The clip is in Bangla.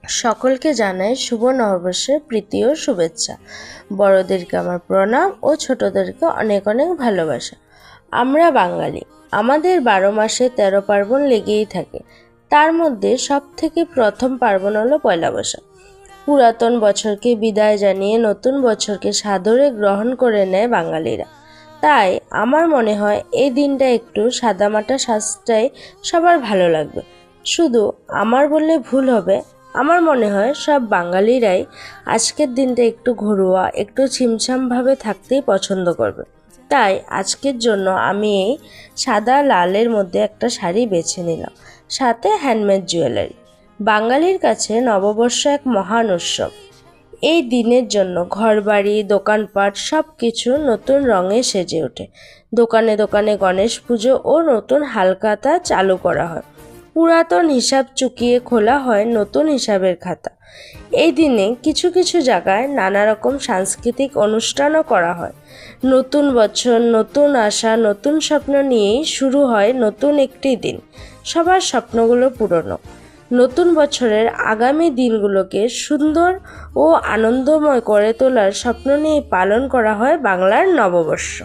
সকলকে জানাই শুভ নববর্ষের প্রীতি ও শুভেচ্ছা। বড়দেরকে আমার প্রণাম ও ছোটদেরকে অনেক অনেক ভালোবাসা। আমরা বাঙালি, আমাদের 12 মাসে 13 পার্বণ লেগেই থাকে। তার মধ্যে সব থেকে প্রথম পার্বণ হলো পয়লা বৈশাখ। পুরাতন বছরকে বিদায় জানিয়ে নতুন বছরকে সাদরে গ্রহণ করে নেয় বাঙালিরা। তাই আমার মনে হয় এই দিনটা একটু সাদামাটা সাজটাই সবার ভালো লাগবে। শুধু আমার বললে ভুল হবে, আমার মনে হয় সব বাঙালিরাই আজকের দিনটা একটু ঘরোয়া, একটু ছিমছামভাবে থাকতেই পছন্দ করবে। তাই আজকের জন্য আমি এই সাদা লালের মধ্যে একটা শাড়ি বেছে নিলাম, সাথে হ্যান্ডমেড জুয়েলারি। বাঙালির কাছে নববর্ষ এক মহান উৎসব। এই দিনের জন্য ঘরবাড়ি, দোকানপাট সব কিছু নতুন রঙে সেজে ওঠে। দোকানে দোকানে গণেশ পুজো ও নতুন হালখাতা চালু করা হয়। পুরাতন হিসাব চুকিয়ে খোলা হয় নতুন হিসাবের খাতা। এই দিনে কিছু কিছু জায়গায় নানা রকম সাংস্কৃতিক অনুষ্ঠানও করা হয়। নতুন বছর, নতুন আশা, নতুন স্বপ্ন নিয়েই শুরু হয় নতুন একটি দিন। সবার স্বপ্নগুলো পূরণ। নতুন বছরের আগামী দিনগুলোকে সুন্দর ও আনন্দময় করে তোলার স্বপ্ন নিয়ে পালন করা হয় বাংলার নববর্ষ।